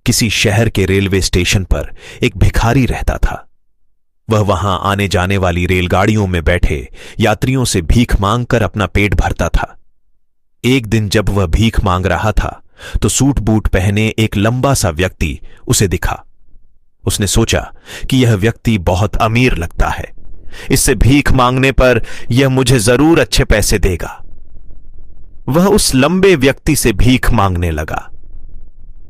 किसी शहर के रेलवे स्टेशन पर एक भिखारी रहता था। वह वहां आने जाने वाली रेलगाड़ियों में बैठे यात्रियों से भीख मांगकर अपना पेट भरता था। एक दिन जब वह भीख मांग रहा था तो सूट बूट पहने एक लंबा सा व्यक्ति उसे दिखा। उसने सोचा कि यह व्यक्ति बहुत अमीर लगता है, इससे भीख मांगने पर यह मुझे जरूर अच्छे पैसे देगा। वह उस लंबे व्यक्ति से भीख मांगने लगा।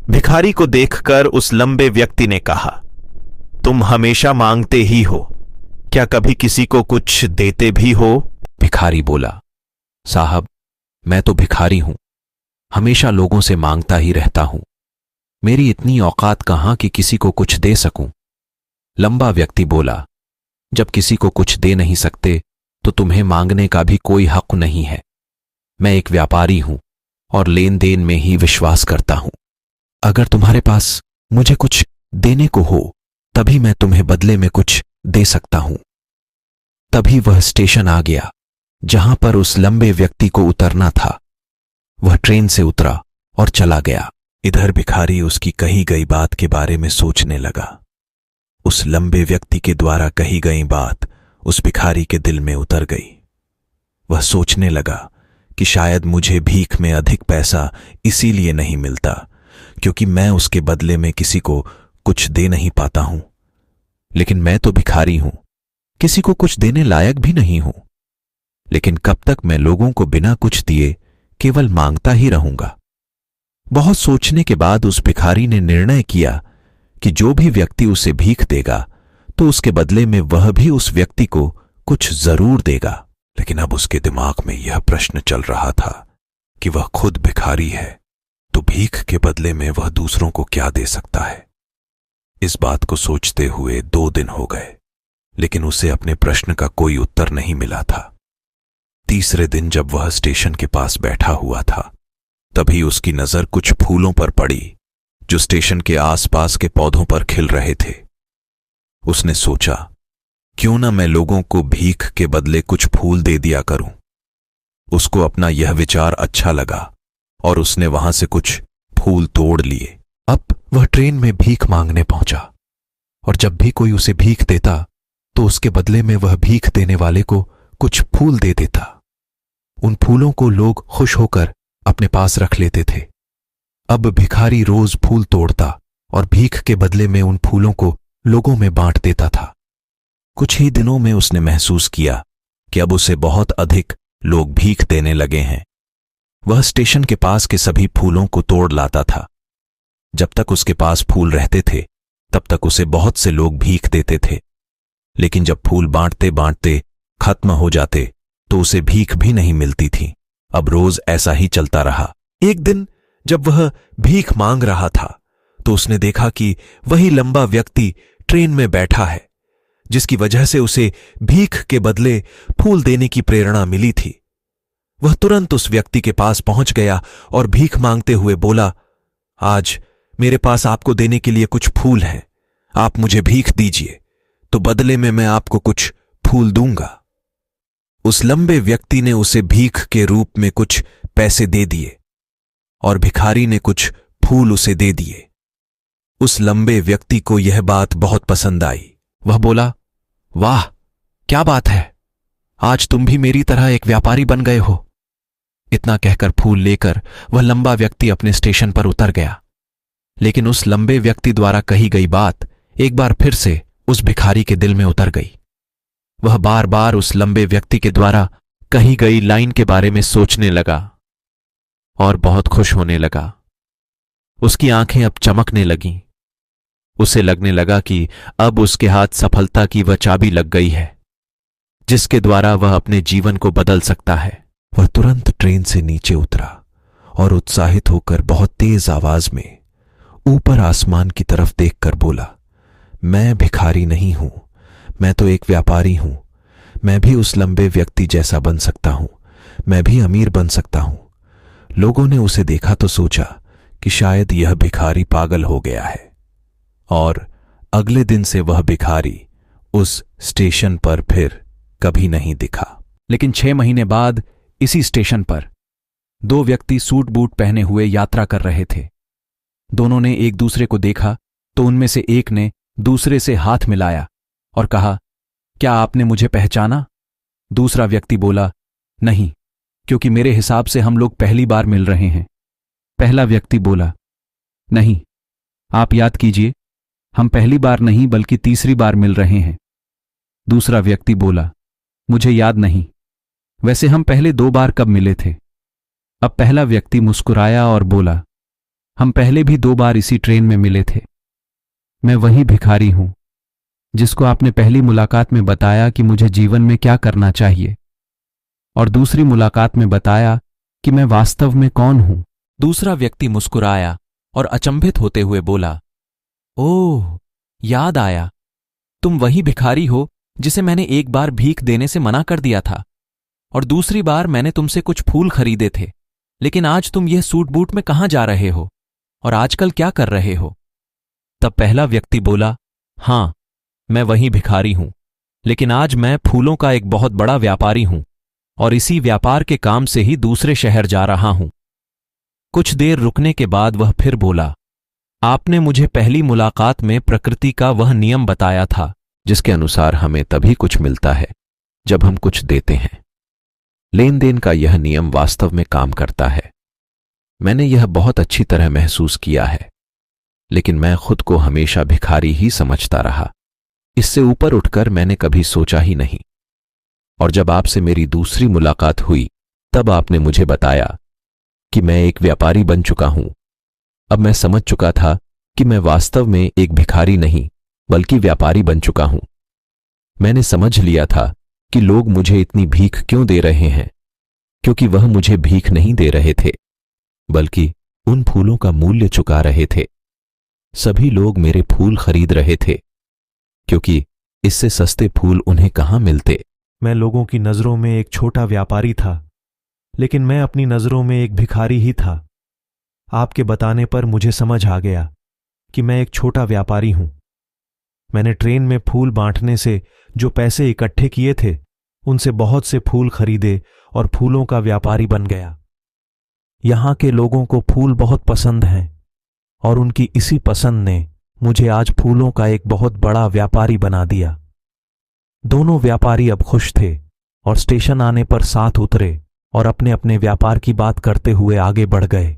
भिखारी को देखकर उस लंबे व्यक्ति ने कहा, तुम हमेशा मांगते ही हो, क्या कभी किसी को कुछ देते भी हो? भिखारी बोला, साहब, मैं तो भिखारी हूं, हमेशा लोगों से मांगता ही रहता हूं। मेरी इतनी औकात कहां कि किसी को कुछ दे सकूं। लंबा व्यक्ति बोला, जब किसी को कुछ दे नहीं सकते तो तुम्हें मांगने का भी कोई हक नहीं है। मैं एक व्यापारी हूं और लेन देन में ही विश्वास करता हूं। अगर तुम्हारे पास मुझे कुछ देने को हो तभी मैं तुम्हें बदले में कुछ दे सकता हूं। तभी वह स्टेशन आ गया जहां पर उस लंबे व्यक्ति को उतरना था। वह ट्रेन से उतरा और चला गया। इधर भिखारी उसकी कही गई बात के बारे में सोचने लगा। उस लंबे व्यक्ति के द्वारा कही गई बात उस भिखारी के दिल में उतर गई। वह सोचने लगा कि शायद मुझे भीख में अधिक पैसा इसीलिए नहीं मिलता क्योंकि मैं उसके बदले में किसी को कुछ दे नहीं पाता हूं। लेकिन मैं तो भिखारी हूं, किसी को कुछ देने लायक भी नहीं हूं। लेकिन कब तक मैं लोगों को बिना कुछ दिए केवल मांगता ही रहूंगा। बहुत सोचने के बाद उस भिखारी ने निर्णय किया कि जो भी व्यक्ति उसे भीख देगा तो उसके बदले में वह भी उस व्यक्ति को कुछ जरूर देगा। लेकिन अब उसके दिमाग में यह प्रश्न चल रहा था कि वह खुद भिखारी है तो भीख के बदले में वह दूसरों को क्या दे सकता है। इस बात को सोचते हुए 2 दिन हो गए, लेकिन उसे अपने प्रश्न का कोई उत्तर नहीं मिला था। तीसरे दिन जब वह स्टेशन के पास बैठा हुआ था तभी उसकी नजर कुछ फूलों पर पड़ी जो स्टेशन के आसपास के पौधों पर खिल रहे थे। उसने सोचा, क्यों ना मैं लोगों को भीख के बदले कुछ फूल दे दिया करूं। उसको अपना यह विचार अच्छा लगा और उसने वहां से कुछ फूल तोड़ लिए। अब वह ट्रेन में भीख मांगने पहुंचा और जब भी कोई उसे भीख देता तो उसके बदले में वह भीख देने वाले को कुछ फूल दे देता। उन फूलों को लोग खुश होकर अपने पास रख लेते थे। अब भिखारी रोज फूल तोड़ता और भीख के बदले में उन फूलों को लोगों में बांट देता था। कुछ ही दिनों में उसने महसूस किया कि अब उसे बहुत अधिक लोग भीख देने लगे हैं। वह स्टेशन के पास के सभी फूलों को तोड़ लाता था। जब तक उसके पास फूल रहते थे तब तक उसे बहुत से लोग भीख देते थे, लेकिन जब फूल बांटते बांटते खत्म हो जाते तो उसे भीख भी नहीं मिलती थी। अब रोज ऐसा ही चलता रहा। एक दिन जब वह भीख मांग रहा था तो उसने देखा कि वही लंबा व्यक्ति ट्रेन में बैठा है, जिसकी वजह से उसे भीख के बदले फूल देने की प्रेरणा मिली थी। वह तुरंत उस व्यक्ति के पास पहुंच गया और भीख मांगते हुए बोला, आज मेरे पास आपको देने के लिए कुछ फूल हैं, आप मुझे भीख दीजिए तो बदले में मैं आपको कुछ फूल दूंगा। उस लंबे व्यक्ति ने उसे भीख के रूप में कुछ पैसे दे दिए और भिखारी ने कुछ फूल उसे दे दिए। उस लंबे व्यक्ति को यह बात बहुत पसंद आई। वह बोला, वाह, क्या बात है, आज तुम भी मेरी तरह एक व्यापारी बन गए हो। इतना कहकर फूल लेकर वह लंबा व्यक्ति अपने स्टेशन पर उतर गया। लेकिन उस लंबे व्यक्ति द्वारा कही गई बात एक बार फिर से उस भिखारी के दिल में उतर गई। वह बार बार उस लंबे व्यक्ति के द्वारा कही गई लाइन के बारे में सोचने लगा और बहुत खुश होने लगा। उसकी आंखें अब चमकने लगीं। उसे लगने लगा कि अब उसके हाथ सफलता की वह चाबी लग गई है जिसके द्वारा वह अपने जीवन को बदल सकता है। वह तुरंत ट्रेन से नीचे उतरा और उत्साहित होकर बहुत तेज आवाज में ऊपर आसमान की तरफ देखकर बोला, मैं भिखारी नहीं हूं, मैं तो एक व्यापारी हूं। मैं भी उस लंबे व्यक्ति जैसा बन सकता हूं, मैं भी अमीर बन सकता हूं। लोगों ने उसे देखा तो सोचा कि शायद यह भिखारी पागल हो गया है और अगले दिन से वह भिखारी उस स्टेशन पर फिर कभी नहीं दिखा। लेकिन 6 महीने बाद इसी स्टेशन पर 2 व्यक्ति सूट बूट पहने हुए यात्रा कर रहे थे। दोनों ने एक दूसरे को देखा तो उनमें से एक ने दूसरे से हाथ मिलाया और कहा, क्या आपने मुझे पहचाना? दूसरा व्यक्ति बोला, नहीं, क्योंकि मेरे हिसाब से हम लोग पहली बार मिल रहे हैं। पहला व्यक्ति बोला, नहीं, आप याद कीजिए, हम पहली बार नहीं बल्कि तीसरी बार मिल रहे हैं। दूसरा व्यक्ति बोला, मुझे याद नहीं, वैसे हम पहले 2 बार कब मिले थे? अब पहला व्यक्ति मुस्कुराया और बोला, हम पहले भी 2 बार इसी ट्रेन में मिले थे। मैं वही भिखारी हूं जिसको आपने पहली मुलाकात में बताया कि मुझे जीवन में क्या करना चाहिए, और दूसरी मुलाकात में बताया कि मैं वास्तव में कौन हूं। दूसरा व्यक्ति मुस्कुराया और अचंभित होते हुए बोला, ओह, याद आया, तुम वही भिखारी हो जिसे मैंने एक बार भीख देने से मना कर दिया था, और दूसरी बार मैंने तुमसे कुछ फूल खरीदे थे, लेकिन आज तुम यह सूट बूट में कहां जा रहे हो और आजकल क्या कर रहे हो? तब पहला व्यक्ति बोला, हां, मैं वही भिखारी हूं, लेकिन आज मैं फूलों का एक बहुत बड़ा व्यापारी हूं और इसी व्यापार के काम से ही दूसरे शहर जा रहा हूं। कुछ देर रुकने के बाद वह फिर बोला, आपने मुझे पहली मुलाकात में प्रकृति का वह नियम बताया था जिसके अनुसार हमें तभी कुछ मिलता है जब हम कुछ देते हैं। लेन देन का यह नियम वास्तव में काम करता है। मैंने यह बहुत अच्छी तरह महसूस किया है, लेकिन मैं खुद को हमेशा भिखारी ही समझता रहा। इससे ऊपर उठकर मैंने कभी सोचा ही नहीं। और जब आपसे मेरी दूसरी मुलाकात हुई तब आपने मुझे बताया कि मैं एक व्यापारी बन चुका हूं। अब मैं समझ चुका था कि मैं वास्तव में एक भिखारी नहीं बल्कि व्यापारी बन चुका हूं। मैंने समझ लिया था कि लोग मुझे इतनी भीख क्यों दे रहे हैं, क्योंकि वह मुझे भीख नहीं दे रहे थे बल्कि उन फूलों का मूल्य चुका रहे थे। सभी लोग मेरे फूल खरीद रहे थे क्योंकि इससे सस्ते फूल उन्हें कहां मिलते। मैं लोगों की नजरों में एक छोटा व्यापारी था, लेकिन मैं अपनी नजरों में एक भिखारी ही था। आपके बताने पर मुझे समझ आ गया कि मैं एक छोटा व्यापारी हूं। मैंने ट्रेन में फूल बांटने से जो पैसे इकट्ठे किए थे उनसे बहुत से फूल खरीदे और फूलों का व्यापारी बन गया। यहां के लोगों को फूल बहुत पसंद हैं और उनकी इसी पसंद ने मुझे आज फूलों का एक बहुत बड़ा व्यापारी बना दिया। दोनों व्यापारी अब खुश थे और स्टेशन आने पर साथ उतरे और अपने अपने व्यापार की बात करते हुए आगे बढ़ गए।